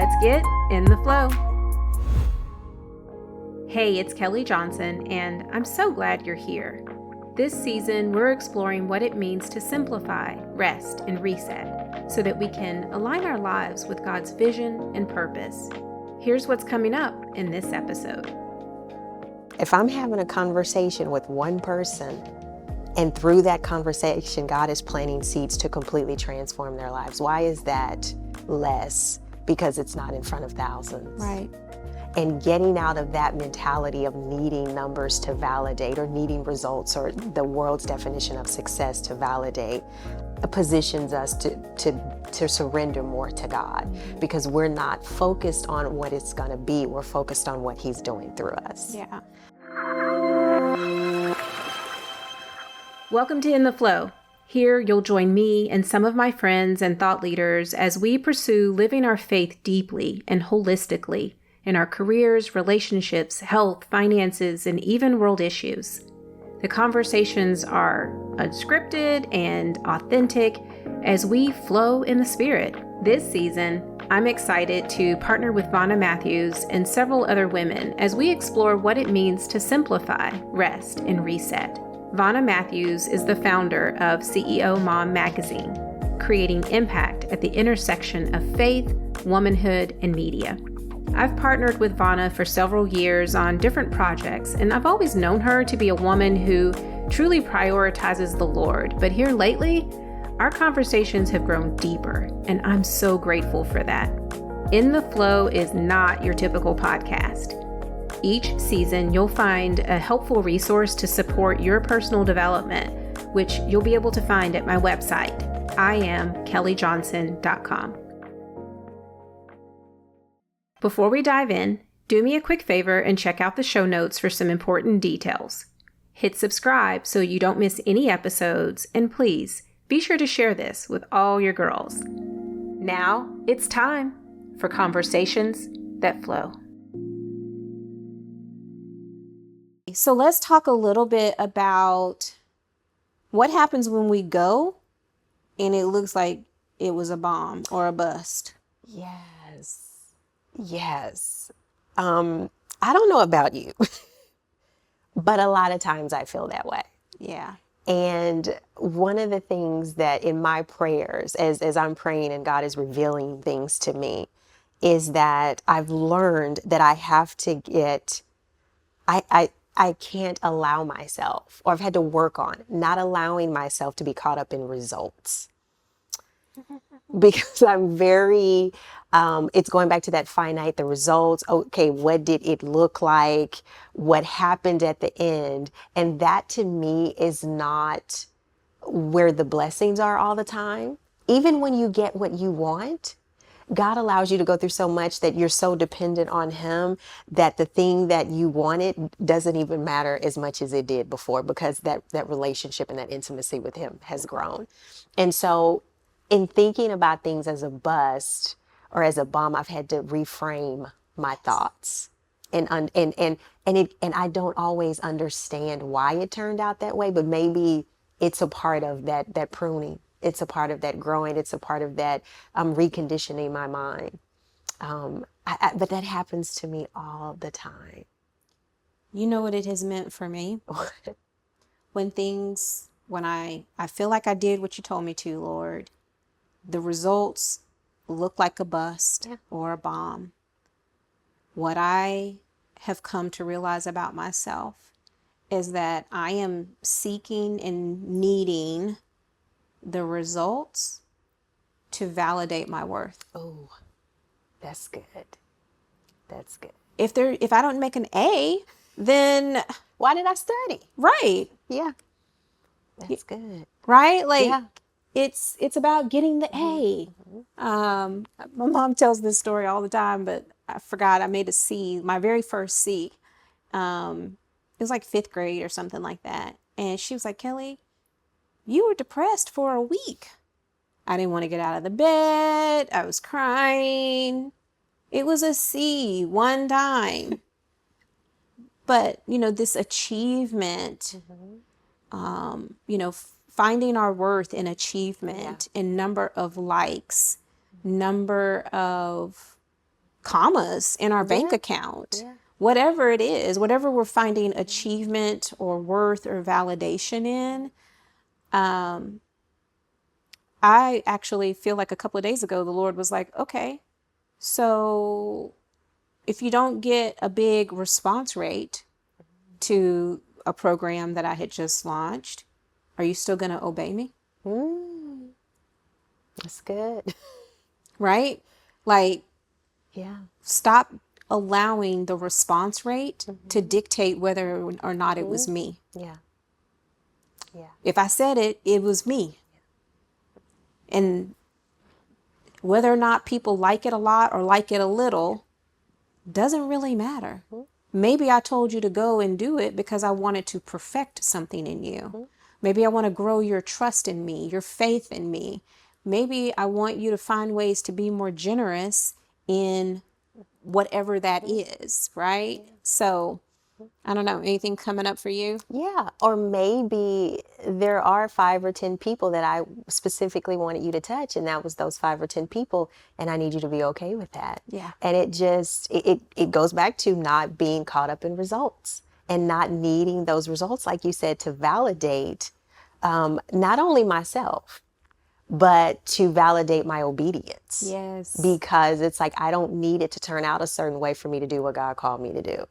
Let's get in the flow. Hey, it's Kelley Johnson, and I'm so glad you're here. This season, we're exploring what it means to simplify, rest, and reset so that we can align our lives with God's vision and purpose. Here's what's coming up in this episode. If I'm having a conversation with one person, and through that conversation, God is planting seeds to completely transform their lives, why is that less? Because it's not in front of thousands. Right. And getting out of that mentality of needing numbers to validate or needing results or the world's definition of success to validate positions us to surrender more to God, because we're not focused on what it's going to be. We're focused on what He's doing through us. Yeah. Welcome to In the Flow. Here you'll join me and some of my friends and thought leaders as we pursue living our faith deeply and holistically in our careers, relationships, health, finances, and even world issues. The conversations are unscripted and authentic as we flow in the Spirit. This season, I'm excited to partner with Vonna Matthews and several other women as we explore what it means to simplify, rest, and reset. Vonna Matthews is the founder of CEOMOM Magazine, creating impact at the intersection of faith, womanhood, and media. I've partnered with Vonna for several years on different projects, and I've always known her to be a woman who truly prioritizes the Lord. But here lately, our conversations have grown deeper, and I'm so grateful for that. In the Flow is not your typical podcast. Each season, you'll find a helpful resource to support your personal development, which you'll be able to find at my website, iamkelleyjohnson.com. Before we dive in, do me a quick favor and check out the show notes for some important details. Hit subscribe so you don't miss any episodes, and please be sure to share this with all your girls. Now it's time for Conversations That Flow. So let's talk a little bit about what happens when we go and it looks like it was a bomb or a bust. Yes. I don't know about you, but a lot of times I feel that way. Yeah. And one of the things that in my prayers, as I'm praying and God is revealing things to me, is that I've learned that I have to get, I can't allow myself, or I've had to work on not allowing myself to be caught up in results. Because I'm very, it's going back to that finite, the results. Okay, what did it look like? What happened at the end? And that to me is not where the blessings are all the time. Even when you get what you want, God allows you to go through so much that you're so dependent on Him that the thing that you wanted doesn't even matter as much as it did before, because that relationship and that intimacy with Him has grown. And so in thinking about things as a bust or as a bomb, I've had to reframe my thoughts. And I don't always understand why it turned out that way, but maybe it's a part of that pruning. It's a part of that growing. It's a part of that reconditioning my mind. But that happens to me all the time. You know what it has meant for me? When I feel like I did what you told me to, Lord, the results look like a bust or a bomb. What I have come to realize about myself is that I am seeking and needing the results to validate my worth. Oh, that's good. That's good. If I don't make an A, then why did I study? Right. Yeah. That's good. Right? Like, yeah. It's about getting the A. My mom tells this story all the time, but I forgot I made a C, my very first C. It was like 5th grade or something like that. And she was like, Kelley, you were depressed for a week. I didn't want to get out of the bed. I was crying. It was a C one time. But, this achievement, finding our worth in achievement, in number of likes, number of commas in our bank account. Yeah. Whatever it is, whatever we're finding achievement or worth or validation in. I actually feel like a couple of days ago, the Lord was like, okay, so if you don't get a big response rate to a program that I had just launched, are you still going to obey me? That's good. Right? Like, Yeah. stop allowing the response rate to dictate whether or not it was me. Yeah. Yeah. If I said it, it was me. And whether or not people like it a lot or like it a little doesn't really matter. Maybe I told you to go and do it because I wanted to perfect something in you. Maybe I want to grow your trust in me, your faith in me. Maybe I want you to find ways to be more generous in whatever that is, right? So, I don't know, anything coming up for you? Yeah. Or maybe there are 5 or 10 people that I specifically wanted you to touch, and that was those 5 or 10 people, and I need you to be okay with that. Yeah. And it goes back to not being caught up in results and not needing those results, like you said, to validate not only myself, but to validate my obedience. Yes. Because it's like, I don't need it to turn out a certain way for me to do what God called me to do.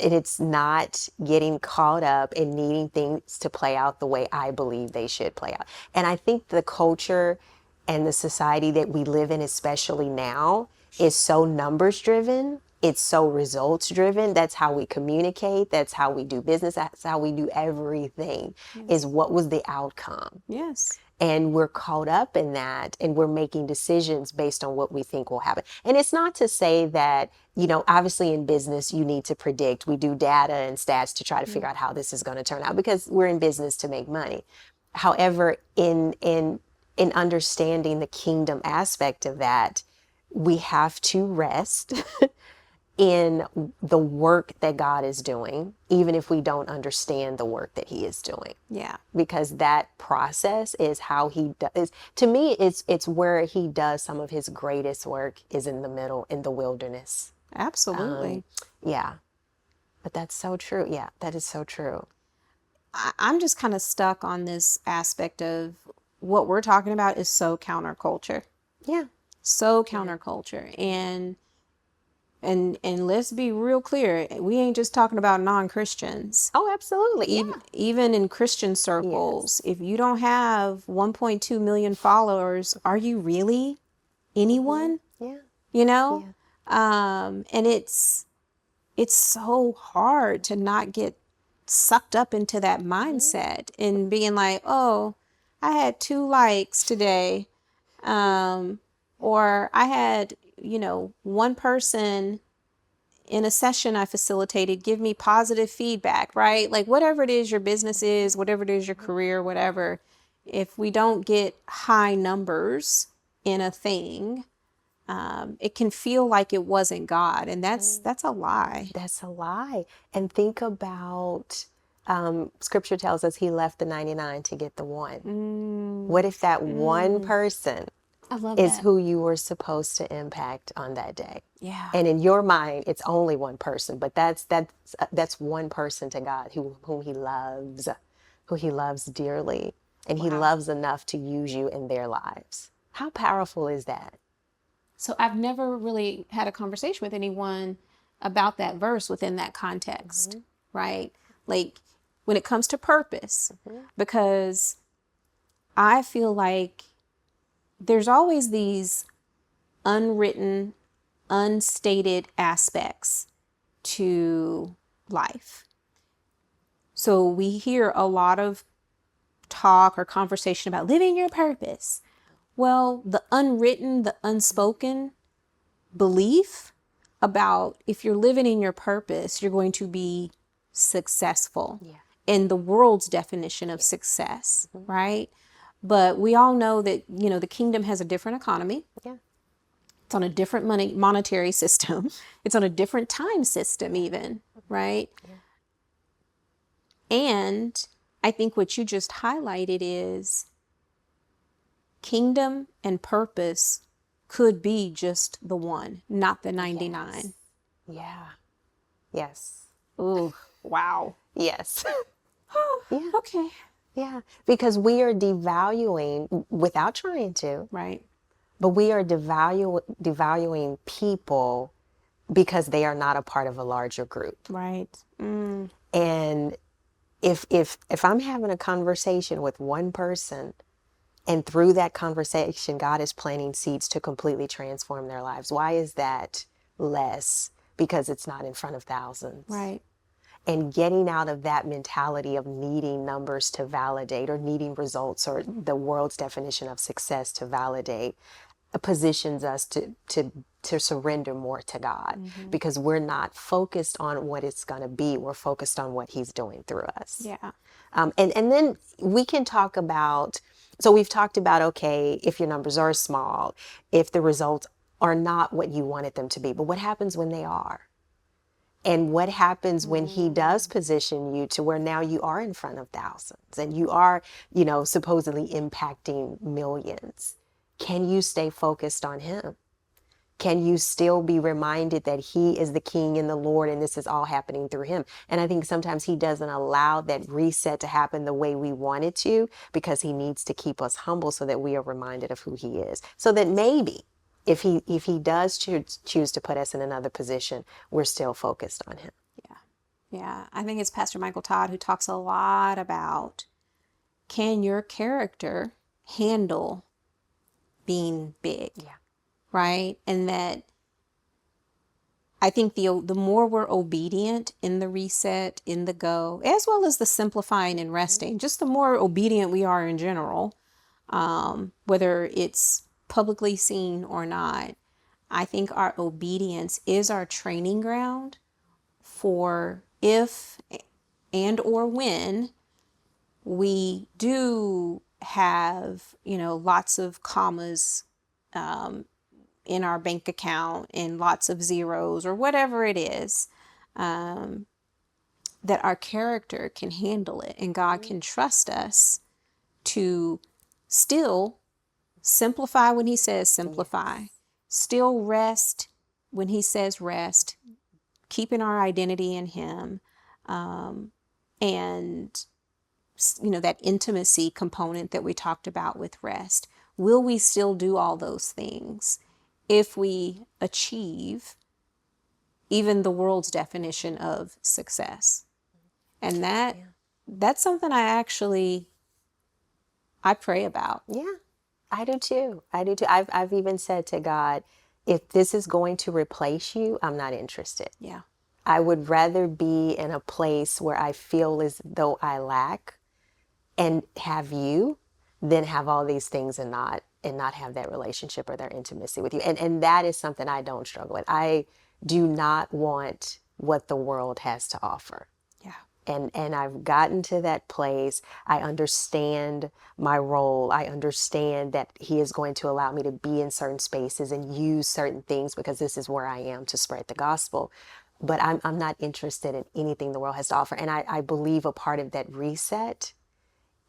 And it's not getting caught up in needing things to play out the way I believe they should play out. And I think the culture and the society that we live in, especially now, is so numbers driven. It's so results driven. That's how we communicate. That's how we do business. That's how we do everything, is what was the outcome. Yes. And we're caught up in that, and we're making decisions based on what we think will happen. And it's not to say that, obviously in business, you need to predict. We do data and stats to try to figure out how this is going to turn out, because we're in business to make money. However, in understanding the kingdom aspect of that, we have to rest in the work that God is doing, even if we don't understand the work that he is doing. Yeah. Because that process is how he does. To me, it's where he does some of his greatest work, is in the middle, in the wilderness. Absolutely. Yeah. But that's so true. Yeah, that is so true. I'm just kind of stuck on this aspect of what we're talking about is so counterculture. Yeah. So counterculture. And let's be real clear, we ain't just talking about non-Christians. Oh, absolutely. Even in Christian circles, if you don't have 1.2 million followers, are you really anyone? Yeah. And it's so hard to not get sucked up into that mindset and being like, oh, I had 2 likes today. Or I had, one person in a session I facilitated give me positive feedback, right? Like, whatever it is your business is, whatever it is your career, whatever, if we don't get high numbers in a thing, it can feel like it wasn't God. And that's a lie. That's a lie. And think about, scripture tells us he left the 99 to get the one. What if that one person I love is that. who you were supposed to impact on that day? Yeah. And in your mind, it's only one person, but that's one person to God, whom he loves dearly, and he loves enough to use you in their lives. How powerful is that? So I've never really had a conversation with anyone about that verse within that context, right? Like, when it comes to purpose, because I feel like there's always these unwritten, unstated aspects to life. So we hear a lot of talk or conversation about living your purpose. Well, the unwritten, the unspoken belief about if you're living in your purpose, you're going to be successful in the world's definition of success, right? But we all know that, the kingdom has a different economy. Yeah. It's on a different monetary system. It's on a different time system even, right? Yeah. And I think what you just highlighted is kingdom and purpose could be just the one, not the 99. Yeah. Yes. Ooh, wow. Yes. Yeah. Okay. Yeah. Because we are devaluing without trying to, Right. but we are devaluing people because they are not a part of a larger group. Right. And if I'm having a conversation with one person, and through that conversation, God is planting seeds to completely transform their lives, why is that less? Because it's not in front of thousands. Right. And getting out of that mentality of needing numbers to validate, or needing results, or the world's definition of success to validate, positions us to surrender more to God, because we're not focused on what it's going to be. We're focused on what He's doing through us. Yeah. And then we can talk about, so we've talked about, okay, if your numbers are small, if the results are not what you wanted them to be, but what happens when they are? And what happens when He does position you to where now you are in front of thousands and you are, supposedly impacting millions? Can you stay focused on Him? Can you still be reminded that He is the King and the Lord, and this is all happening through Him? And I think sometimes He doesn't allow that reset to happen the way we want it to, because He needs to keep us humble so that we are reminded of who He is. So that maybe if he does choose to put us in another position, we're still focused on Him. Yeah. Yeah. I think it's Pastor Michael Todd who talks a lot about, can your character handle being big? Yeah. Right. And that I think the more we're obedient in the reset, in the go, as well as the simplifying and resting, just the more obedient we are in general, whether it's publicly seen or not, I think our obedience is our training ground for if and or when we do have, lots of commas in our bank account and lots of zeros or whatever it is, that our character can handle it, and God can trust us to still simplify when He says simplify, still rest when He says rest, keeping our identity in Him, and that intimacy component that we talked about with rest. Will we still do all those things if we achieve even the world's definition of success? And that's something I pray about. Yeah, I do too. I've even said to God, if this is going to replace you, I'm not interested. Yeah. I would rather be in a place where I feel as though I lack and have you than have all these things and not have that relationship or their intimacy with you. And that is something I don't struggle with. I do not want what the world has to offer. Yeah. And I've gotten to that place. I understand my role. I understand that He is going to allow me to be in certain spaces and use certain things because this is where I am to spread the gospel. But I'm not interested in anything the world has to offer. And I believe a part of that reset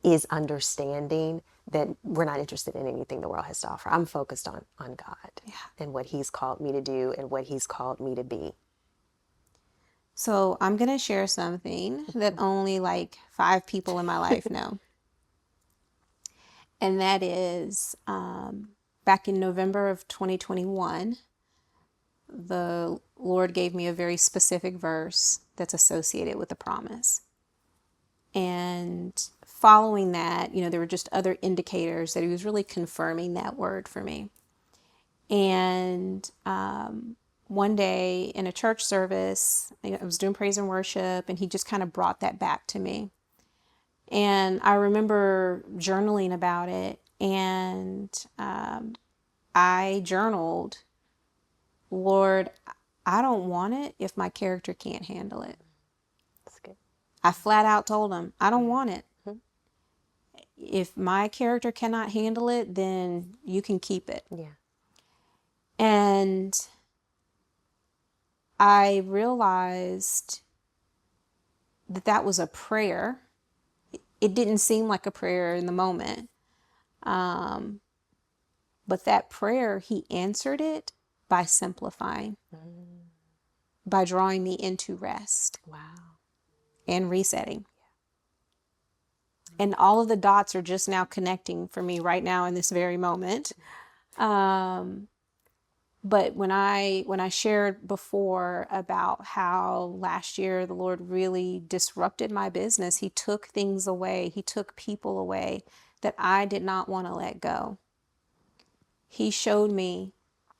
is understanding that we're not interested in anything the world has to offer. I'm focused on God and what He's called me to do and what He's called me to be. So I'm going to share something that only like 5 people in my life know. And that is, back in November of 2021, the Lord gave me a very specific verse that's associated with the promise. And following that, there were just other indicators that He was really confirming that word for me. And one day in a church service, I was doing praise and worship, and He just kind of brought that back to me. And I remember journaling about it, and I journaled, Lord, I don't want it if my character can't handle it. That's good. I flat out told Him, I don't want it. If my character cannot handle it, then you can keep it. Yeah. And I realized that was a prayer. It didn't seem like a prayer in the moment. But that prayer, he answered it by simplifying, by drawing me into rest. Wow. And resetting. And all of the dots are just now connecting for me right now in this very moment. But when I shared before about how last year the Lord really disrupted my business, he took things away. He took people away that I did not want to let go. He showed me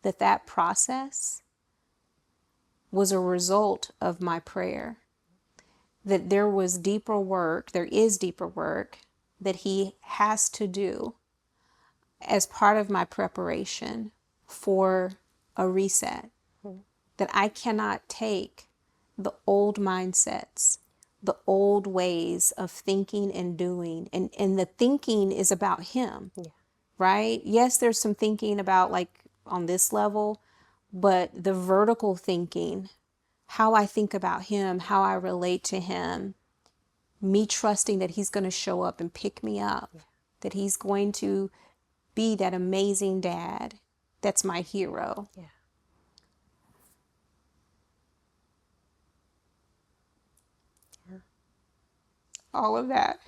that that process was a result of my prayer, that there was deeper work, there is deeper work that he has to do as part of my preparation for a reset, that I cannot take the old mindsets, the old ways of thinking and doing. And the thinking is about him, right? Yes, there's some thinking about like on this level, but the vertical thinking, how I think about him, how I relate to him, me trusting that he's going to show up and pick me up, that he's going to be that amazing dad. That's my hero. Yeah. Yeah. All of that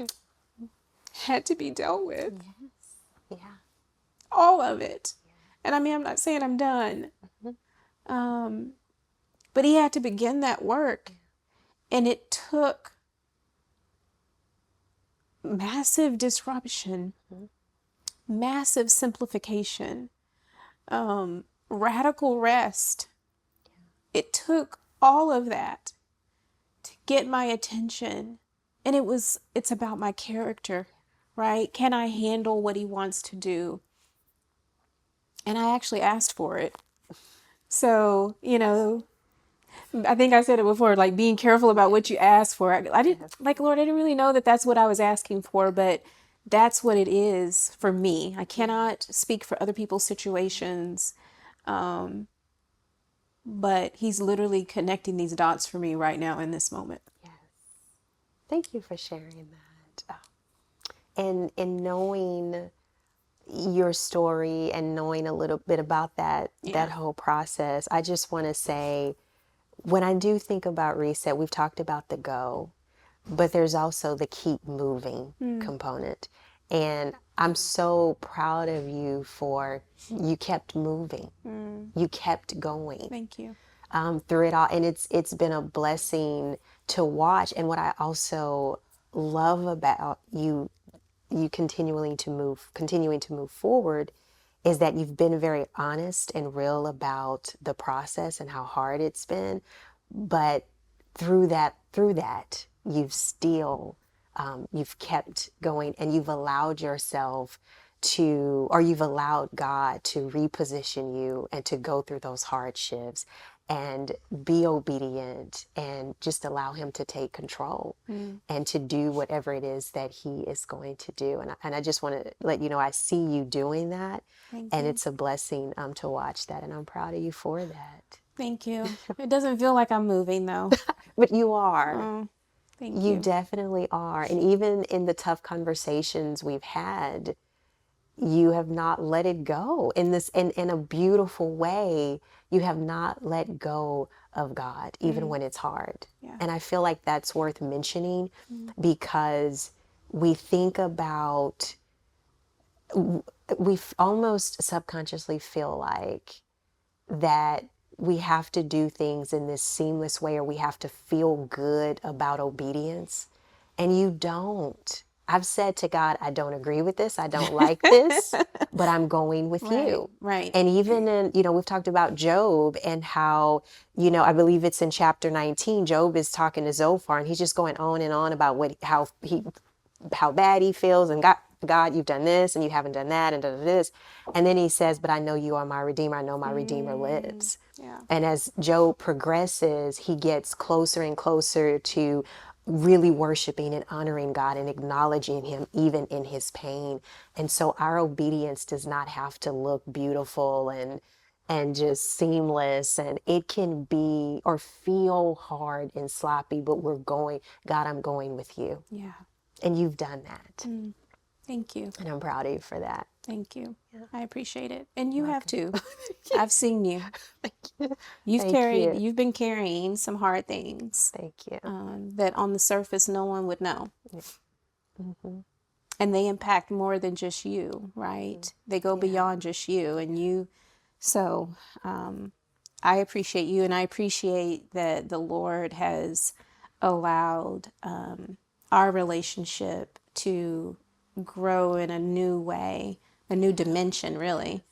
had to be dealt with. Yes. Yeah. All of it. And I mean, I'm not saying I'm done. But he had to begin that work. And it took massive disruption, massive simplification, radical rest. It took all of that to get my attention. And it's about my character, right? Can I handle what he wants to do? And I actually asked for it. So, I think I said it before, like being careful about what you ask for. I didn't, like, Lord, I didn't really know that that's what I was asking for, but that's what it is for me. I cannot speak for other people's situations. But he's literally connecting these dots for me right now in this moment. Yes. Thank you for sharing that. And knowing your story and knowing a little bit about that whole process, I just want to say, when I do think about reset, we've talked about the go, but there's also the keep moving component. And I'm so proud of you for you kept moving. You kept going. Thank you. Through it all. And it's been a blessing to watch. And what I also love about you continuing to move forward is that you've been very honest and real about the process and how hard it's been. But through that, you've still, you've kept going, and you've allowed yourself you've allowed God to reposition you and to go through those hardships and be obedient and just allow him to take control and to do whatever it is that he is going to do. And I just want to let you know, I see you doing that. Thank and you. It's a blessing to watch that. And I'm proud of you for that. Thank you. It doesn't feel like I'm moving though. But you are. Oh, thank You you. definitely are. And even in the tough conversations we've had, you have not let it go in a beautiful way. You have not let go of God, even when it's hard. Yeah. And I feel like that's worth mentioning because we think about, we almost subconsciously feel like that we have to do things in this seamless way, or we have to feel good about obedience. And you don't. I've said to God, I don't agree with this. I don't like this, but I'm going with you. Right. And even in, we've talked about Job and how, I believe it's in chapter 19, Job is talking to Zophar and he's just going on and on about how bad he feels, and God, you've done this and you haven't done that and done this. And then he says, but I know you are my Redeemer. I know my Redeemer lives. Yeah. And as Job progresses, he gets closer and closer to really worshiping and honoring God and acknowledging him even in his pain. And so our obedience does not have to look beautiful and just seamless, and it can be or feel hard and sloppy, but we're going, God, I'm going with you. Yeah. And you've done that. Thank you. And I'm proud of you for that. Thank you. Yeah. I appreciate it. And you have Welcome. too. I've seen you. Thank you. You've been carrying some hard things Thank you. that on the surface no one would know. Yeah. Mm-hmm. And they impact more than just you, right? Mm-hmm. They go beyond just you and you. So I appreciate you, and I appreciate that the Lord has allowed our relationship to grow in a new way, a new dimension, really,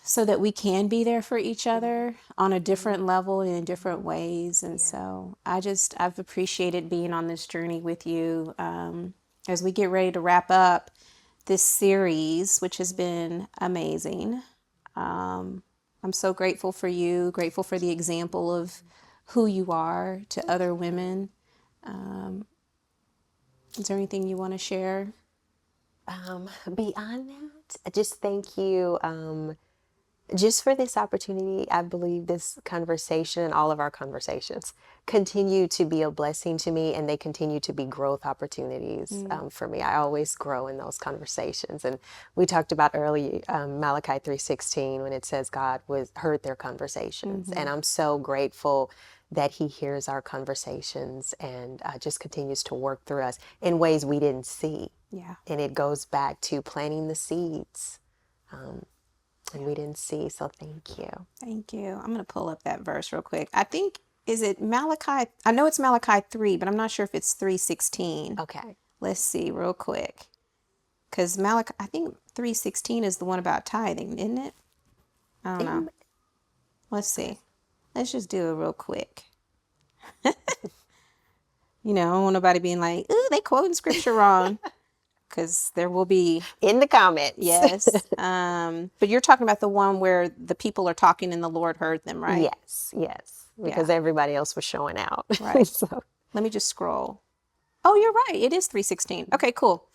so that we can be there for each other on a different level and in different ways. And so I've appreciated being on this journey with you as we get ready to wrap up this series, which has been amazing. I'm so grateful for you, grateful for the example of who you are to other women. Is there anything you want to share? Beyond that, I just thank you just for this opportunity. I believe this conversation and all of our conversations continue to be a blessing to me, and they continue to be growth opportunities for me. I always grow in those conversations. And we talked about earlier Malachi 3:16 when it says God heard their conversations. And I'm so grateful that he hears our conversations and just continues to work through us in ways we didn't see. Yeah. And it goes back to planting the seeds. And we didn't see, so thank you. Thank you. I'm going to pull up that verse real quick. I think, is it Malachi? I know it's Malachi 3, but I'm not sure if it's 3:16. Okay. Let's see real quick. Because I think 3:16 is the one about tithing, isn't it? I don't know. Let's see. Let's just do it real quick. I don't want nobody being like, ooh, they quoting scripture wrong. Because there will be in the comments. Yes. But you're talking about the one where the people are talking and the Lord heard them, right? Yes. Because everybody else was showing out. Right. So let me just scroll. Oh, you're right. It is 3:16. Okay, cool.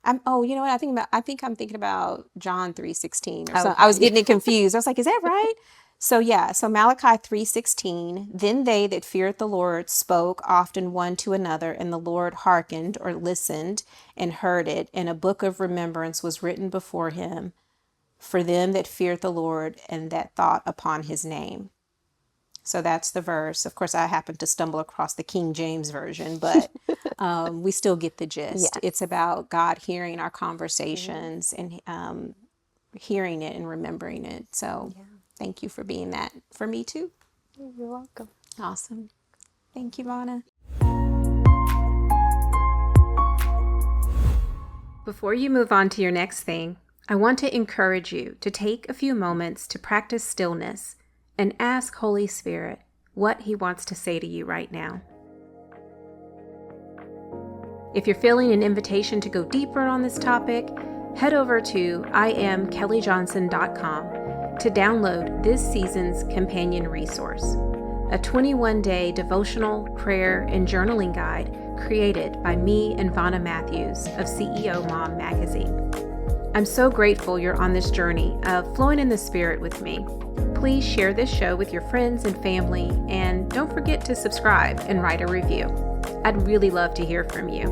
You know what? I think I'm thinking about John 3:16 or something. I was getting it confused. I was like, is that right? So Malachi 3:16, then they that feared the Lord spoke often one to another, and the Lord hearkened or listened and heard it, and a book of remembrance was written before him for them that feared the Lord and that thought upon his name. So that's the verse. Of course, I happened to stumble across the King James Version, but we still get the gist. Yes. It's about God hearing our conversations and hearing it and remembering it. So thank you for being that for me too. You're welcome. Awesome. Thank you, Vonna. Before you move on to your next thing, I want to encourage you to take a few moments to practice stillness and ask Holy Spirit what he wants to say to you right now. If you're feeling an invitation to go deeper on this topic, head over to iamkelleyjohnson.com to download this season's companion resource, a 21-day devotional, prayer, and journaling guide created by me and Vonna Matthews of CEOMOM Magazine. I'm so grateful you're on this journey of flowing in the Spirit with me. Please share this show with your friends and family, and don't forget to subscribe and write a review. I'd really love to hear from you.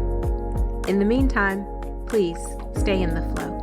In the meantime, please stay in the flow.